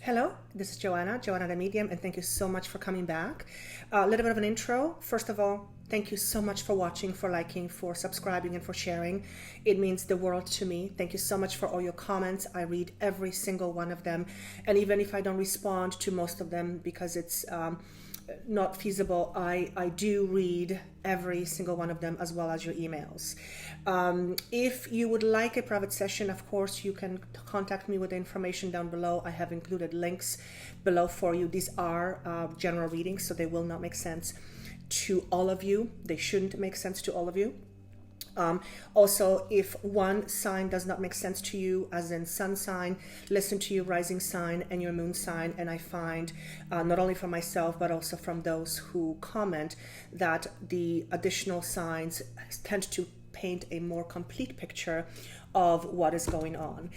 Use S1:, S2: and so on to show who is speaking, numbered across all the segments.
S1: Hello, this is Joanna the Medium, and thank you so much for coming back. A little bit of an intro. First of all, thank you so much for watching, for liking, for subscribing, and for sharing. It means the world to me. Thank you so much for all your comments. I read every single one of them, and even if I don't respond to most of them because it's not feasible, I do read every single one of them, as well as your emails. If you would like a private session, of course, you can contact me with the information down below. I have included links below for you. These are general readings, so they will not make sense to all of you. They shouldn't make sense to all of you. Also, if one sign does not make sense to you, as in sun sign, listen to your rising sign and your moon sign. And I find, not only from myself, but also from those who comment, that the additional signs tend to paint a more complete picture of what is going on.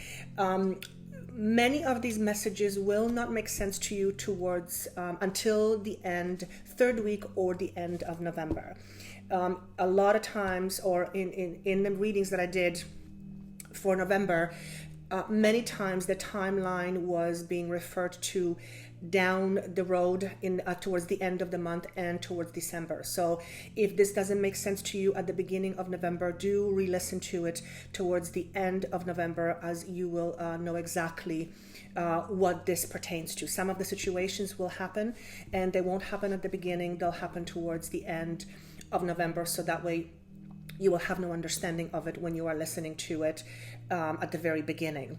S1: Many of these messages will not make sense to you towards until the end, third week or the end of November. A lot of times, or in the readings that I did for November, many times the timeline was being referred to down the road towards the end of the month and towards December. So if this doesn't make sense to you at the beginning of November, do re-listen to it towards the end of November, as you will know exactly what this pertains to. Some of the situations will happen, and they won't happen at the beginning. They'll happen towards the end of November, so that way you will have no understanding of it when you are listening to it at the very beginning.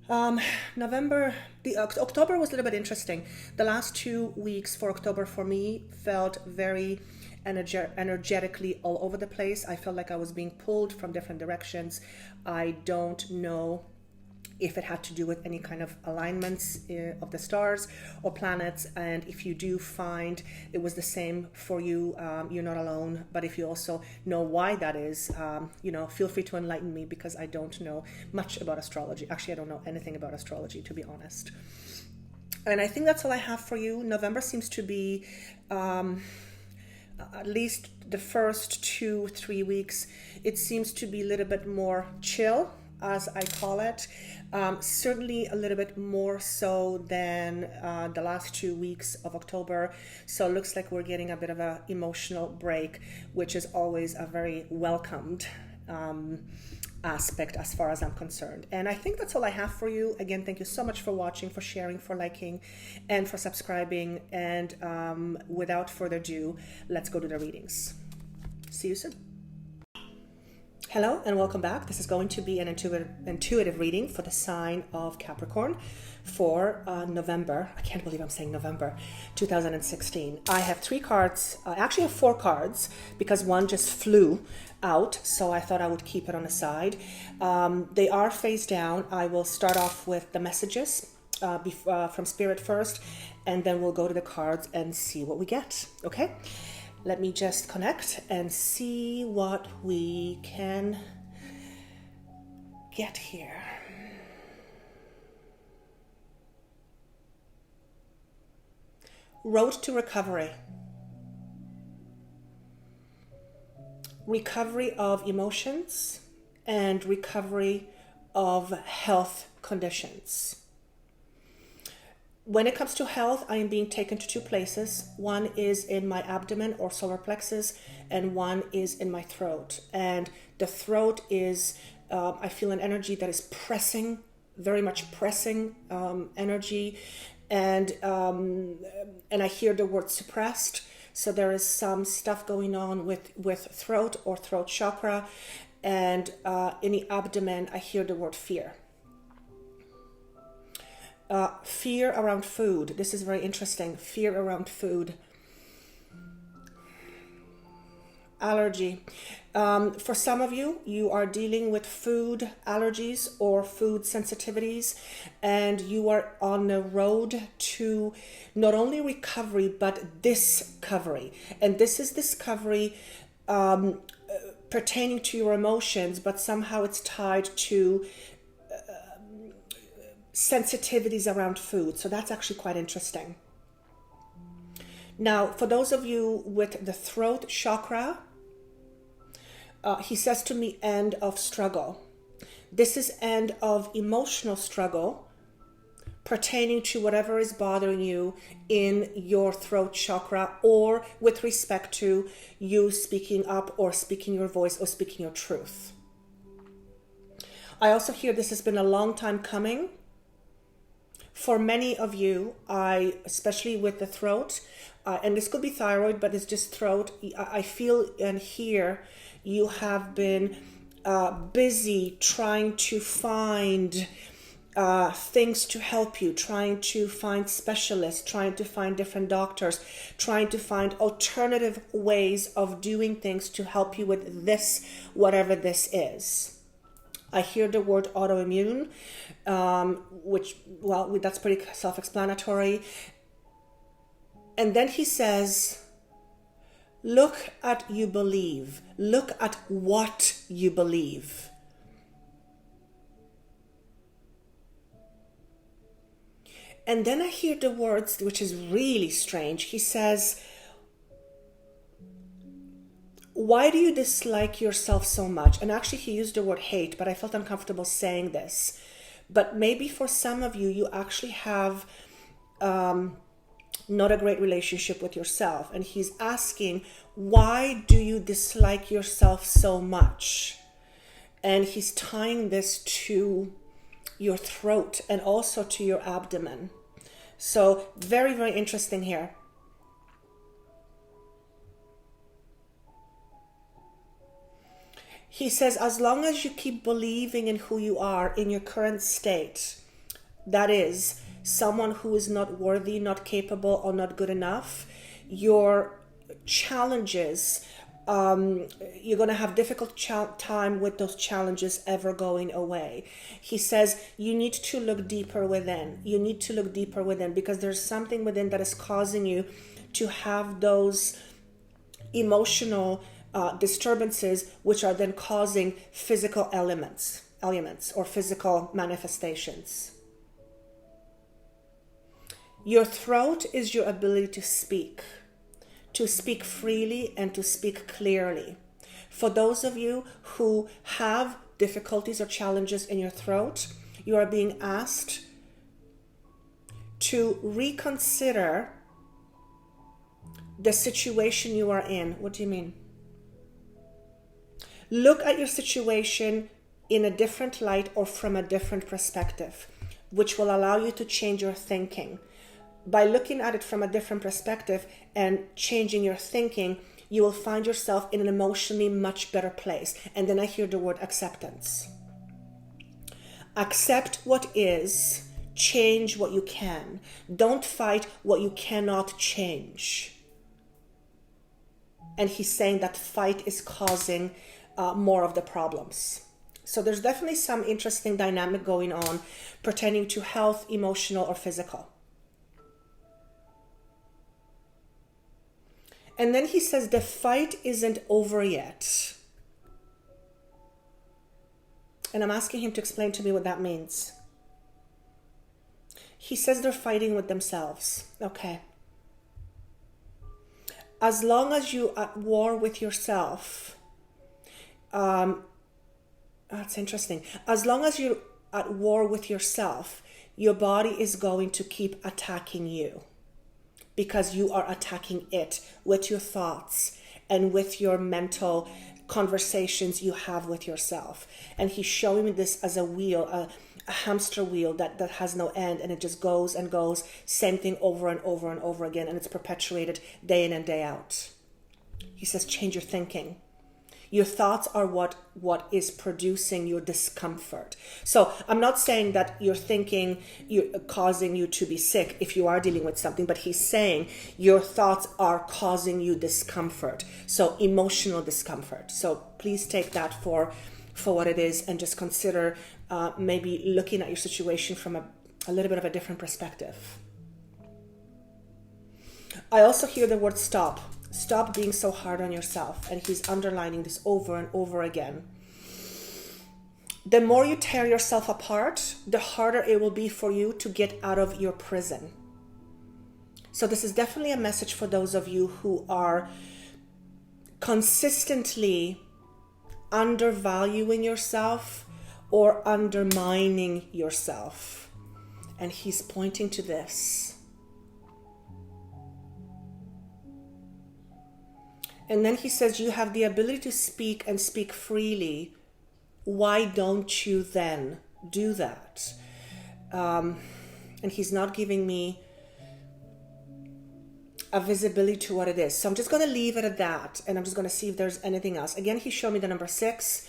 S1: October was a little bit interesting. The last 2 weeks for October for me felt very energetically all over the place. I felt like I was being pulled from different directions. I don't know if it had to do with any kind of alignments of the stars or planets, and if you do find it was the same for you, you're not alone. But if you also know why that is, feel free to enlighten me, because I don't know much about astrology. Actually, I don't know anything about astrology, to be honest. And I think that's all I have for you. November seems to be at least the first 2-3 weeks, it seems to be a little bit more chill, as I call it. Certainly a little bit more so than the last 2 weeks of October. So it looks like we're getting a bit of an emotional break, which is always a very welcomed aspect as far as I'm concerned. And I think that's all I have for you. Again, thank you so much for watching, for sharing, for liking, and for subscribing. And without further ado, let's go to the readings. See you soon. Hello and welcome back. This is going to be an intuitive reading for the sign of Capricorn for November. I can't believe I'm saying November 2016. I have 3 cards. I actually have 4 cards because one just flew out, so I thought I would keep it on the side. They are face down. I will start off with the messages from Spirit first, and then we'll go to the cards and see what we get. Okay? Let me just connect and see what we can get here. Road to recovery. Recovery of emotions and recovery of health conditions. When it comes to health, I am being taken to 2 places. One is in my abdomen or solar plexus, and one is in my throat. And the throat is, I feel an energy that is pressing, very much pressing energy. And I hear the word suppressed. So there is some stuff going on with throat or throat chakra. And in the abdomen, I hear the word fear. Fear around food. This is very interesting. Fear around food. Allergy. For some of you, you are dealing with food allergies or food sensitivities, and you are on the road to not only recovery, but discovery. And this is discovery pertaining to your emotions, but somehow it's tied to sensitivities around food. So that's actually quite interesting. Now, for those of you with the throat chakra, he says to me, end of struggle. This is end of emotional struggle pertaining to whatever is bothering you in your throat chakra, or with respect to you speaking up or speaking your voice or speaking your truth. I also hear this has been a long time coming. For many of you, especially with the throat, and this could be thyroid, but it's just throat, I feel and hear you have been busy trying to find things to help you, trying to find specialists, trying to find different doctors, trying to find alternative ways of doing things to help you with this, whatever this is. I hear the word autoimmune, which, well, that's pretty self-explanatory. And then he says, look at you believe. Look at what you believe. And then I hear the words, which is really strange. He says, why do you dislike yourself so much? And actually he used the word hate, but I felt uncomfortable saying this. But maybe for some of you, you actually have not a great relationship with yourself. And he's asking, why do you dislike yourself so much? And he's tying this to your throat and also to your abdomen. So very, very interesting here. He says, as long as you keep believing in who you are in your current state, that is, someone who is not worthy, not capable, or not good enough, your challenges, you're going to have difficult time with those challenges ever going away. He says you need to look deeper within. You need to look deeper within, because there's something within that is causing you to have those emotional disturbances, which are then causing physical elements or physical manifestations. Your throat is your ability to speak freely and to speak clearly. For those of you who have difficulties or challenges in your throat, you are being asked to reconsider the situation you are in. What do you mean? Look at your situation in a different light or from a different perspective, which will allow you to change your thinking. By looking at it from a different perspective and changing your thinking, you will find yourself in an emotionally much better place. And then I hear the word acceptance. Accept what is, change what you can. Don't fight what you cannot change. And he's saying that fight is causing more of the problems. So there's definitely some interesting dynamic going on pertaining to health, emotional, or physical. And then he says the fight isn't over yet. And I'm asking him to explain to me what that means. He says they're fighting with themselves. Okay. As long as you're at war with yourself, that's interesting. As long as you're at war with yourself, your body is going to keep attacking you, because you are attacking it with your thoughts and with your mental conversations you have with yourself. And he's showing me this as a wheel, a hamster wheel that has no end, and it just goes and goes, same thing over and over and over again, and it's perpetuated day in and day out. He says, change your thinking. Your thoughts are what is producing your discomfort. So I'm not saying that your thinking causing you to be sick if you are dealing with something, but he's saying your thoughts are causing you discomfort. So emotional discomfort. So please take that for what it is, and just consider maybe looking at your situation from a little bit of a different perspective. I also hear the word stop. Stop being so hard on yourself. And he's underlining this over and over again. The more you tear yourself apart, the harder it will be for you to get out of your prison. So this is definitely a message for those of you who are consistently undervaluing yourself or undermining yourself. and he's pointing to this. And then he says, you have the ability to speak and speak freely. Why don't you then do that? And he's not giving me a visibility to what it is. So I'm just going to leave it at that. And I'm just going to see if there's anything else. Again, he showed me the number 6,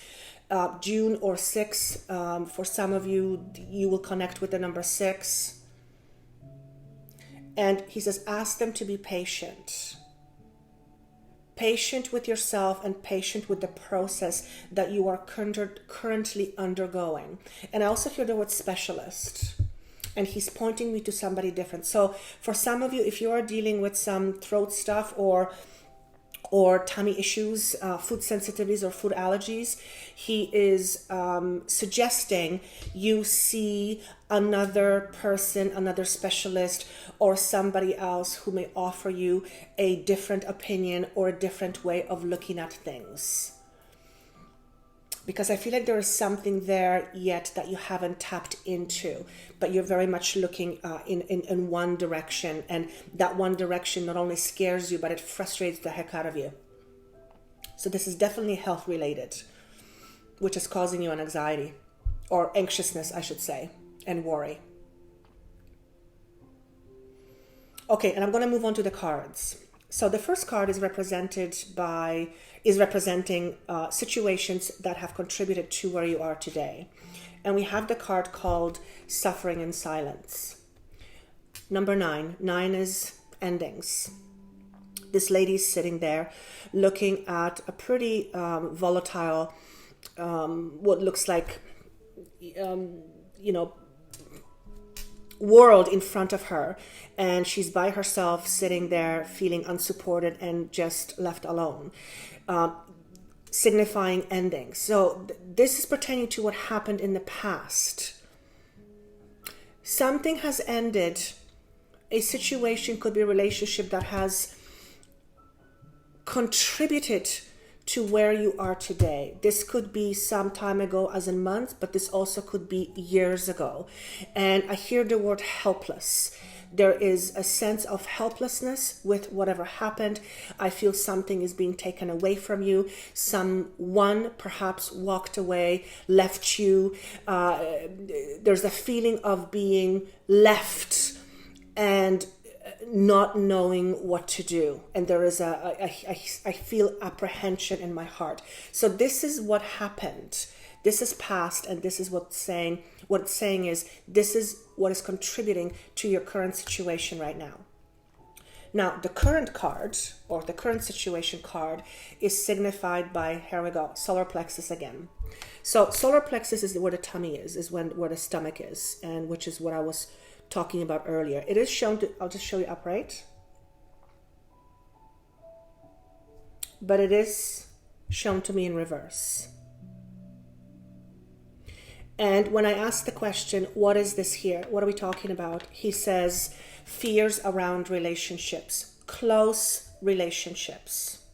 S1: June or 6. For some of you, you will connect with the number 6. And he says, ask them to be patient. Patient with yourself and patient with the process that you are currently undergoing. And I also hear the word specialist. And he's pointing me to somebody different. So for some of you, if you are dealing with some throat stuff or tummy issues, food sensitivities or food allergies, he is suggesting you see another person, another specialist, or somebody else who may offer you a different opinion or a different way of looking at things. Because I feel like there is something there yet that you haven't tapped into, but you're very much looking in one direction, and that one direction not only scares you, but it frustrates the heck out of you. So this is definitely health related, which is causing you an anxiety or anxiousness, I should say, and worry. Okay, and I'm going to move on to the cards. So the first card is representing situations that have contributed to where you are today. And we have the card called Suffering in Silence. Number 9. 9 is endings. This lady is sitting there looking at a pretty volatile, what looks like, world in front of her, and she's by herself sitting there feeling unsupported and just left alone, signifying endings. So this is pertaining to what happened in the past. Something has ended. A situation could be a relationship that has contributed to where you are today. This could be some time ago, as in months, but this also could be years ago. And I hear the word helpless. There is a sense of helplessness with whatever happened. I feel something is being taken away from you. Someone perhaps walked away, left you. There's a feeling of being left and not knowing what to do, and there is I feel apprehension in my heart. So this is what happened. This is past, and this is what it's saying is this is what is contributing to your current situation right now. Now the current card, or the current situation card, is signified by, here we go, solar plexus again. So solar plexus is where the tummy is where the stomach is, and which is what I was talking about earlier. It is shown to, I'll just show you upright, but it is shown to me in reverse. And when I ask the question, what is this here? What are we talking about? He says fears around relationships, close relationships.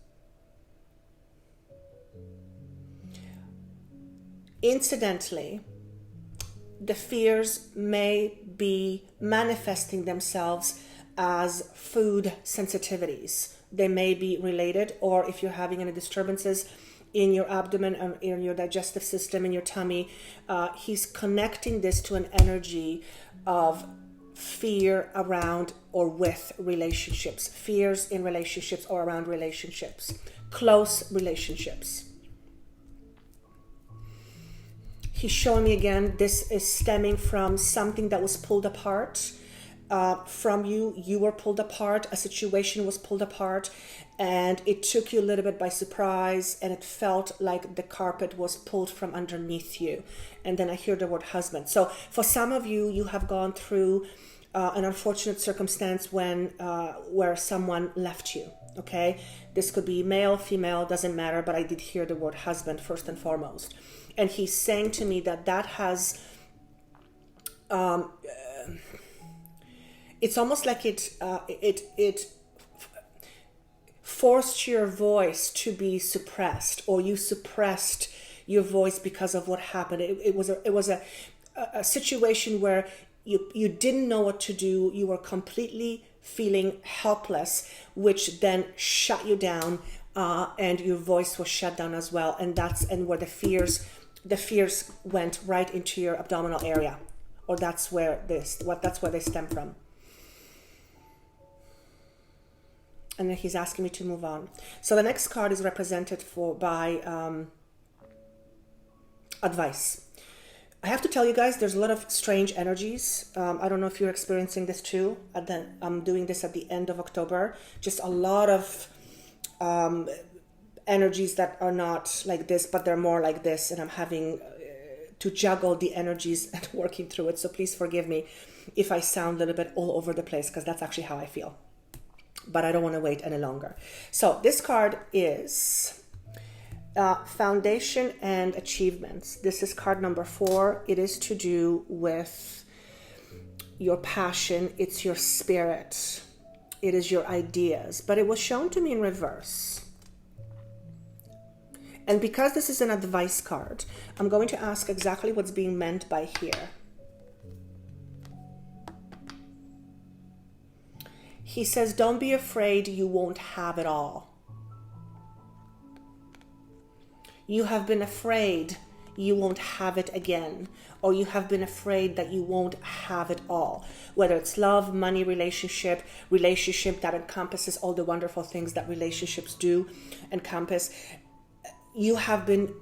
S1: Incidentally, the fears may be manifesting themselves as food sensitivities. They may be related, or if you're having any disturbances in your abdomen or in your digestive system, in your tummy, he's connecting this to an energy of fear around or with relationships, fears in relationships or around relationships, close relationships. He's showing me again, this is stemming from something that was pulled apart from you. You were pulled apart, a situation was pulled apart, and it took you a little bit by surprise, and it felt like the carpet was pulled from underneath you. And then I hear the word husband. So for some of you, you have gone through an unfortunate circumstance where someone left you. Okay, this could be male, female, doesn't matter, but I did hear the word husband first and foremost. And he's saying to me that has, it's almost like it forced your voice to be suppressed, or you suppressed your voice because of what happened. It was a situation where you didn't know what to do. You were completely feeling helpless, which then shut you down, and your voice was shut down as well. And that's where the fears went right into your abdominal area, or that's where they stem from. And then he's asking me to move on. So the next card is represented by advice. I have to tell you guys, there's a lot of strange energies. I don't know if you're experiencing this too. I'm doing this at the end of October. Just a lot of energies that are not like this, but they're more like this. And I'm having to juggle the energies and working through it. So please forgive me if I sound a little bit all over the place, because that's actually how I feel. But I don't want to wait any longer. So this card is Foundation and Achievements. This is card number 4. It is to do with your passion. It's your spirit. It is your ideas. But it was shown to me in reverse. And because this is an advice card, I'm going to ask exactly what's being meant by here. He says, don't be afraid you won't have it all. You have been afraid you won't have it again, or you have been afraid that you won't have it all. Whether it's love, money, relationship that encompasses all the wonderful things that relationships do encompass. You have been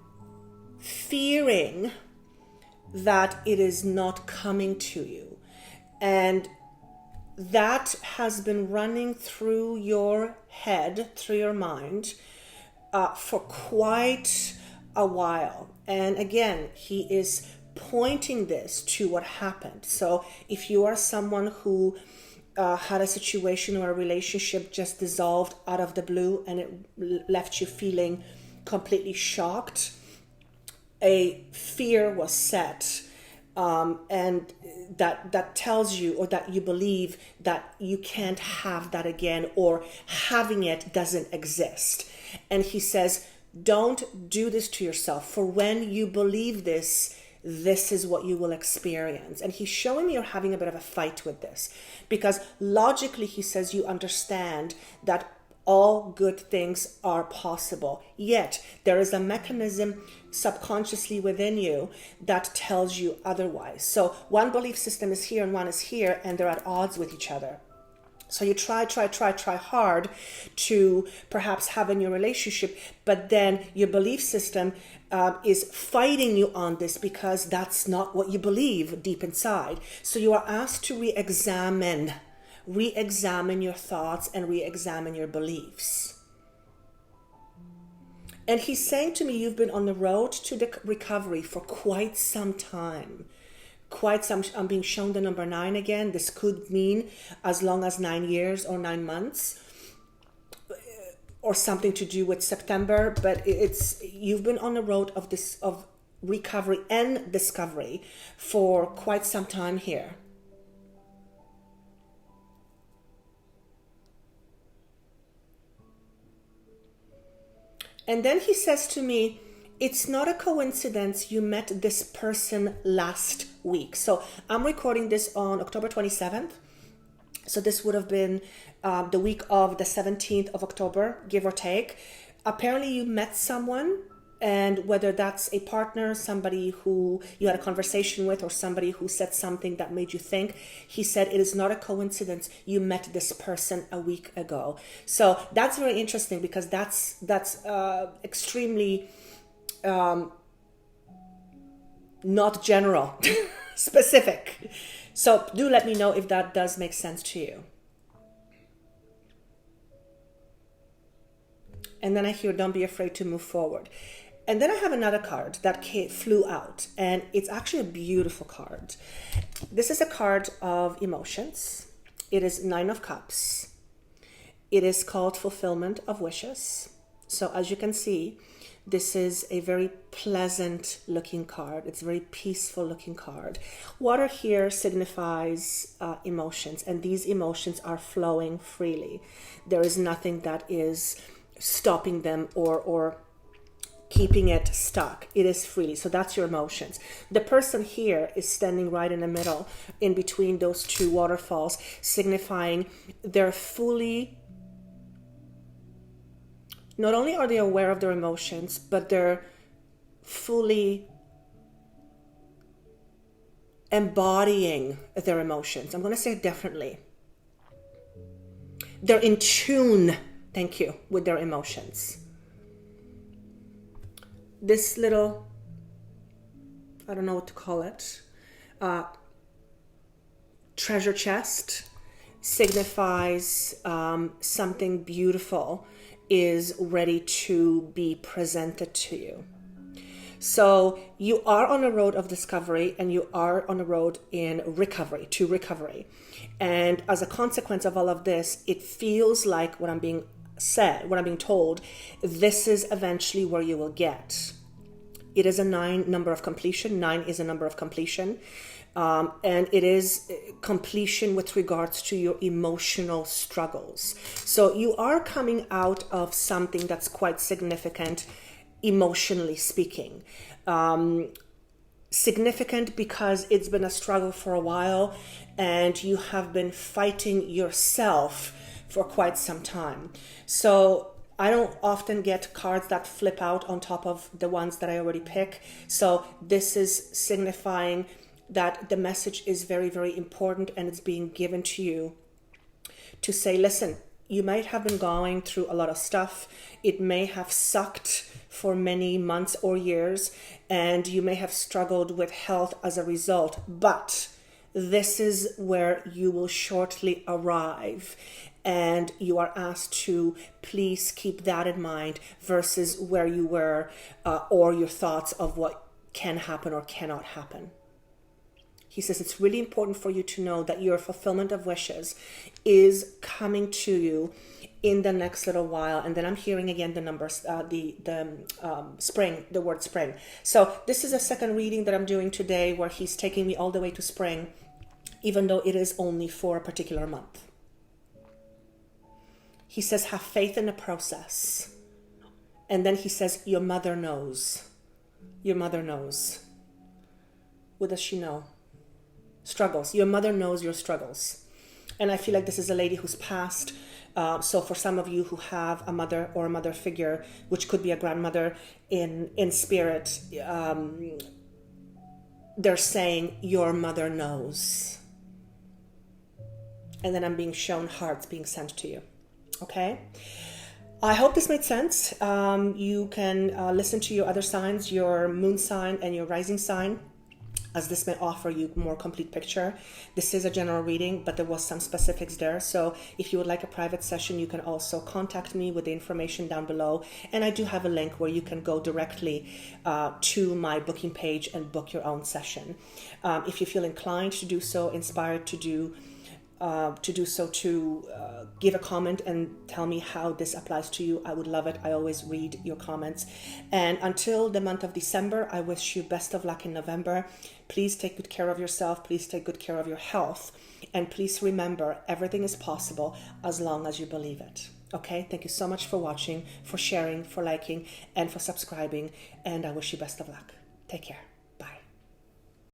S1: fearing that it is not coming to you. And that has been running through your head, through your mind, for quite a while. And again, he is pointing this to what happened. So if you are someone who had a situation or a relationship just dissolved out of the blue and it left you feeling completely shocked, a fear was set. And that tells you, or that you believe that you can't have that again, or having it doesn't exist. And he says, don't do this to yourself. For when you believe this, this is what you will experience. And he's showing me you're having a bit of a fight with this, because logically he says you understand that all good things are possible. Yet there is a mechanism subconsciously within you that tells you otherwise. So one belief system is here and one is here, and they're at odds with each other. So you try hard to perhaps have a new relationship, but then your belief system is fighting you on this because that's not what you believe deep inside. So you are asked to re-examine your thoughts and re-examine your beliefs. And he's saying to me, you've been on the road to the recovery for quite some time. I'm being shown the number 9 again. This could mean as long as 9 years or 9 months, or something to do with September. But you've been on the road of recovery and discovery for quite some time here. And then he says to me, it's not a coincidence you met this person last week. So I'm recording this on October 27th. So this would have been the week of the 17th of October, give or take. Apparently you met someone, and whether that's a partner, somebody who you had a conversation with, or somebody who said something that made you think, he said it is not a coincidence you met this person a week ago. So that's very interesting, because that's extremely not general, specific. So do let me know if that does make sense to you. And then I hear, don't be afraid to move forward. And then I have another card that flew out, and it's actually a beautiful card. This is a card of emotions. It is 9 of Cups. It is called Fulfillment of Wishes. So as you can see, this is a very pleasant looking card. It's a very peaceful looking card. Water here signifies emotions, and these emotions are flowing freely. There is nothing that is stopping them or keeping it stuck. It is freely. So that's your emotions. The person here is standing right in the middle, in between those two waterfalls, signifying they're fully, not only are they aware of their emotions, but they're fully embodying their emotions. I'm going to say it differently. They're in tune, thank you, with their emotions. This little, I don't know what to call it, treasure chest signifies something beautiful is ready to be presented to you. So you are on a road of discovery, and you are on a road in recovery, to recovery. And as a consequence of all of this, it feels like what I'm being told, this is eventually where you will get. It is a 9 number of completion. 9 is a number of completion. And it is completion with regards to your emotional struggles. So you are coming out of something that's quite significant, emotionally speaking. Significant because it's been a struggle for a while, and you have been fighting yourself for quite some time. So I don't often get cards that flip out on top of the ones that I already pick. So this is signifying that the message is very, very important, and it's being given to you to say, listen, you might have been going through a lot of stuff. It may have sucked for many months or years, and you may have struggled with health as a result, but this is where you will shortly arrive. And you are asked to please keep that in mind versus where you were or your thoughts of what can happen or cannot happen. He says it's really important for you to know that your fulfillment of wishes is coming to you in the next little while. And then I'm hearing again the numbers, spring, the word spring. So this is a second reading that I'm doing today where he's taking me all the way to spring, even though it is only for a particular month. He says, have faith in the process. And then he says, your mother knows. Your mother knows. What does she know? Struggles. Your mother knows your struggles. And I feel like this is a lady who's passed. So for some of you who have a mother or a mother figure, which could be a grandmother in spirit, they're saying, your mother knows. And then I'm being shown hearts being sent to you. Okay, I hope this made sense. You can listen to your other signs, your moon sign and your rising sign, as this may offer you more complete picture. This is a general reading, but there was some specifics there. So if you would like a private session, you can also contact me with the information down below. And I do have a link where you can go directly to my booking page and book your own session. If you feel inclined to do so, inspired to do so, give a comment and tell me how this applies to you. I would love it. I always read your comments. And until the month of December, I wish you best of luck in November. Please take good care of yourself. Please take good care of your health. And please remember, everything is possible as long as you believe it. Okay? Thank you so much for watching, for sharing, for liking, and for subscribing. And I wish you best of luck. Take care.